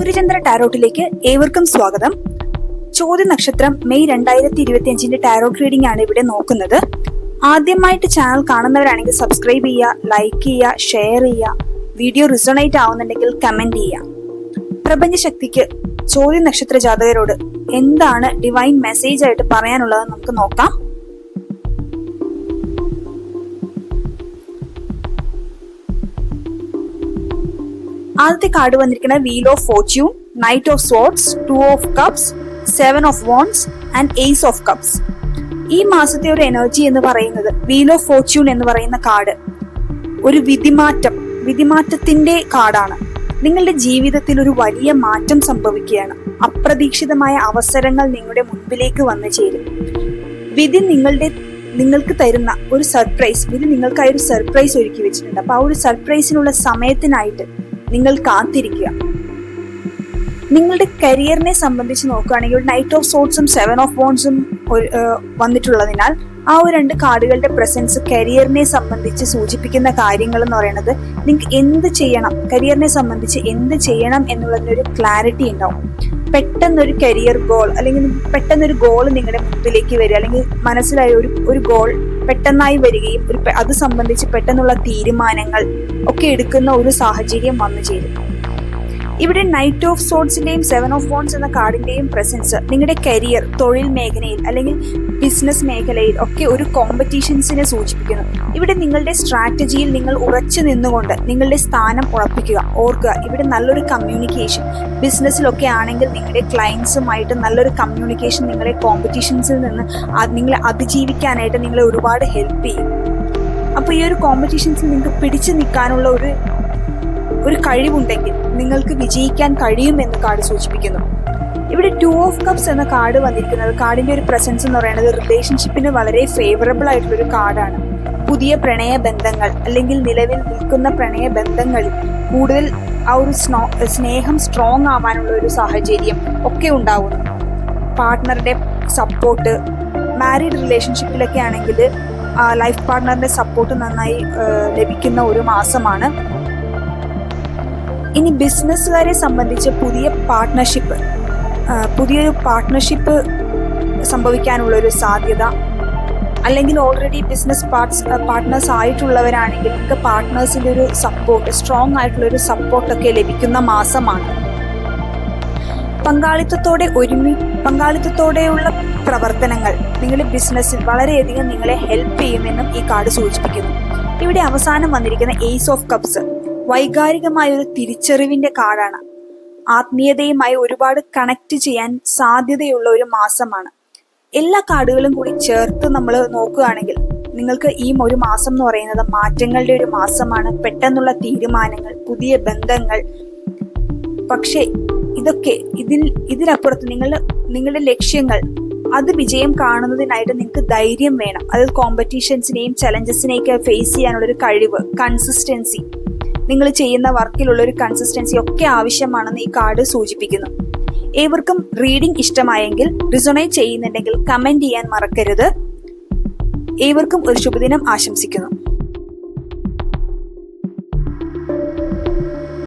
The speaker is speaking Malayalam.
സൂര്യചന്ദ്ര ടാരോട്ടിലേക്ക് ഏവർക്കും സ്വാഗതം. ചോദ്യ നക്ഷത്രം മെയ് 2025 ടാരോട്ട് റീഡിംഗ് ആണ് ഇവിടെ നോക്കുന്നത്. ആദ്യമായിട്ട് ചാനൽ കാണുന്നവരാണെങ്കിൽ സബ്സ്ക്രൈബ് ചെയ്യുക, ലൈക്ക് ചെയ്യുക, ഷെയർ ചെയ്യുക. വീഡിയോ റിസോണേറ്റ് ആവുന്നുണ്ടെങ്കിൽ കമന്റ് ചെയ്യുക. പ്രപഞ്ചശക്തിക്ക് ചോദ്യ നക്ഷത്ര ജാതകരോട് എന്താണ് ഡിവൈൻ മെസ്സേജ് ആയിട്ട് പറയാനുള്ളത് നമുക്ക് നോക്കാം. ആദ്യത്തെ കാർഡ് വന്നിരിക്കുന്നത് wheel of fortune, knight of swords, 2 of cups, 7 of wands and ace of cups. ഈ മാസത്തെ ഒരു എനർജി എന്ന് പറയുന്നത് വീൽ ഓഫ് ഫോർച്യൂൺ എന്ന് പറയുന്ന കാർഡ് ഒരു വിധിമാറ്റത്തിന്റെ കാർഡാണ്. നിങ്ങളുടെ ജീവിതത്തിൽ ഒരു വലിയ മാറ്റം സംഭവിക്കുകയാണ്. അപ്രതീക്ഷിതമായ അവസരങ്ങൾ നിങ്ങളുടെ മുൻപിലേക്ക് വന്നു ചേരും. വിധി നിങ്ങൾക്ക് തരുന്ന ഒരു സർപ്രൈസ്, വിധി നിങ്ങൾക്കായി ഒരു സർപ്രൈസ് ഒരുക്കി വെച്ചിട്ടുണ്ട്. അപ്പൊ ആ ഒരു സർപ്രൈസിനുള്ള സമയത്തിനായിട്ട് നിങ്ങൾ കാത്തിരിക്കുക. നിങ്ങളുടെ കരിയറിനെ സംബന്ധിച്ച് നോക്കുകയാണെങ്കിൽ നൈറ്റ് ഓഫ് സോർഡ്സും 7 ഓഫ് വോൺസും വന്നിട്ടുള്ളതിനാൽ ആ ഒരു 2 കാർഡുകളുടെ പ്രസൻസ് കരിയറിനെ സംബന്ധിച്ച് സൂചിപ്പിക്കുന്ന കാര്യങ്ങൾ എന്ന് പറയുന്നത് നിങ്ങൾക്ക് എന്ത് ചെയ്യണം, കരിയറിനെ സംബന്ധിച്ച് എന്ത് ചെയ്യണം എന്നുള്ളതിനൊരു ക്ലാരിറ്റി ഉണ്ടാവും. പെട്ടെന്നൊരു കരിയർ ഗോൾ അല്ലെങ്കിൽ പെട്ടെന്നൊരു ഗോൾ നിങ്ങളുടെ മുമ്പിലേക്ക് വരിക, അല്ലെങ്കിൽ മനസ്സിലായ ഒരു ഗോൾ പെട്ടെന്നായി വരികയും അത് സംബന്ധിച്ച് പെട്ടെന്നുള്ള തീരുമാനങ്ങൾ ഒക്കെ എടുക്കുന്ന ഒരു സാഹചര്യം വന്നു ചേരും. ഇവിടെ നൈറ്റ് ഓഫ് സോർഡ്സിന്റെയും 7 ഓഫ് വോൺസ് എന്ന കാർഡിന്റെയും പ്രസൻസ് നിങ്ങളുടെ കരിയർ, തൊഴിൽ മേഖലയിൽ അല്ലെങ്കിൽ ബിസിനസ് മേഖലയിൽ ഒക്കെ ഒരു കോമ്പറ്റീഷൻസിനെ സൂചിപ്പിക്കുന്നു. ഇവിടെ നിങ്ങളുടെ സ്ട്രാറ്റജിയിൽ നിങ്ങൾ ഉറച്ചു നിന്നുകൊണ്ട് നിങ്ങളുടെ സ്ഥാനം ഉറപ്പിക്കുക. ഓർക്കുക, ഇവിടെ നല്ലൊരു കമ്മ്യൂണിക്കേഷൻ, ബിസിനസ്സിലൊക്കെ ആണെങ്കിൽ നിങ്ങളുടെ ക്ലയൻസുമായിട്ട് നല്ലൊരു കമ്മ്യൂണിക്കേഷൻ നിങ്ങളെ കോമ്പറ്റീഷൻസിൽ നിന്ന് നിങ്ങളെ അതിജീവിക്കാനായിട്ട് നിങ്ങളെ ഒരുപാട് ഹെൽപ്പ് ചെയ്യും. അപ്പോൾ ഈ ഒരു കോമ്പറ്റീഷൻസിൽ നിങ്ങൾക്ക് പിടിച്ചു നിൽക്കാനുള്ള ഒരു കഴിവുണ്ടെങ്കിൽ നിങ്ങൾക്ക് വിജയിക്കാൻ കഴിയുമെന്ന് കാർഡ് സൂചിപ്പിക്കുന്നു. ഇവിടെ 2 ഓഫ് കപ്സ് എന്ന കാർഡ് വന്നിരിക്കുന്നത്, കാർഡിന്റെ ഒരു പ്രസൻസ് എന്ന് പറയുന്നത് റിലേഷൻഷിപ്പിന് വളരെ ഫേവറബിൾ ആയിട്ടുള്ള ഒരു കാർഡാണ്. പുതിയ പ്രണയ ബന്ധങ്ങൾ അല്ലെങ്കിൽ നിലവിൽ നിൽക്കുന്ന പ്രണയ ബന്ധങ്ങളിൽ കൂടുതൽ ആ ഒരു സ്നേഹം സ്ട്രോങ് ആവാനുള്ള ഒരു സാഹചര്യം ഒക്കെ ഉണ്ടാവുന്നു. പാർട്ട്ണറുടെ സപ്പോർട്ട്, മാരീഡ് റിലേഷൻഷിപ്പിലൊക്കെ ആണെങ്കിൽ ലൈഫ് പാർട്ട്ണറിന്റെ സപ്പോർട്ട് നന്നായി ലഭിക്കുന്ന ഒരു മാസമാണ്. ഇനി ബിസിനസ്സുകാരെ സംബന്ധിച്ച് പുതിയൊരു പാർട്ട്ണർഷിപ്പ് സംഭവിക്കാനുള്ള ഒരു സാധ്യത, അല്ലെങ്കിൽ ഓൾറെഡി ബിസിനസ് പാർട്ട്നേഴ്സ് ആയിട്ടുള്ളവരാണെങ്കിൽ നിങ്ങൾക്ക് പാർട്ട്നേഴ്സിന്റെ ഒരു സപ്പോർട്ട്, സ്ട്രോങ് ആയിട്ടുള്ള ഒരു സപ്പോർട്ടൊക്കെ ലഭിക്കുന്ന മാസമാണ്. പങ്കാളിത്തത്തോടെയുള്ള പ്രവർത്തനങ്ങൾ നിങ്ങളുടെ ബിസിനസ്സിൽ വളരെയധികം നിങ്ങളെ ഹെൽപ്പ് ചെയ്യുമെന്നും ഈ കാർഡ് സൂചിപ്പിക്കുന്നു. ഇവിടെ അവസാനം വന്നിരിക്കുന്ന ഏസ് ഓഫ് കപ്സ് വൈകാരികമായ ഒരു തിരിച്ചറിവിന്റെ കാർഡാണ്. ആത്മീയതയുമായി ഒരുപാട് കണക്ട് ചെയ്യാൻ സാധ്യതയുള്ള ഒരു മാസമാണ്. എല്ലാ കാർഡുകളും കൂടി ചേർത്ത് നമ്മൾ നോക്കുകയാണെങ്കിൽ നിങ്ങൾക്ക് ഈ ഒരു മാസം എന്ന് പറയുന്നത് മാറ്റങ്ങളുടെ ഒരു മാസമാണ്. പെട്ടെന്നുള്ള തീരുമാനങ്ങൾ, പുതിയ ബന്ധങ്ങൾ. പക്ഷേ ഇതിനപ്പുറത്ത് നിങ്ങളുടെ ലക്ഷ്യങ്ങൾ, അത് വിജയം കാണുന്നതിനായിട്ട് നിങ്ങൾക്ക് ധൈര്യം വേണം. അത് കോമ്പറ്റീഷൻസിനെയും ചലഞ്ചസിനെയൊക്കെ ഫേസ് ചെയ്യാനുള്ള ഒരു കഴിവ്, കൺസിസ്റ്റൻസി, നിങ്ങൾ ചെയ്യുന്ന വർക്കിലുള്ള ഒരു കൺസിസ്റ്റൻസി ഒക്കെ ആവശ്യമാണെന്ന് ഈ കാർഡ് സൂചിപ്പിക്കുന്നു. ഏവർക്കും റീഡിംഗ് ഇഷ്ടമായെങ്കിൽ, റിസൊണേറ്റ് ചെയ്യുന്നുണ്ടെങ്കിൽ കമന്റ് ചെയ്യാൻ മറക്കരുത്. ഏവർക്കും ഒരു ശുഭദിനം ആശംസിക്കുന്നു.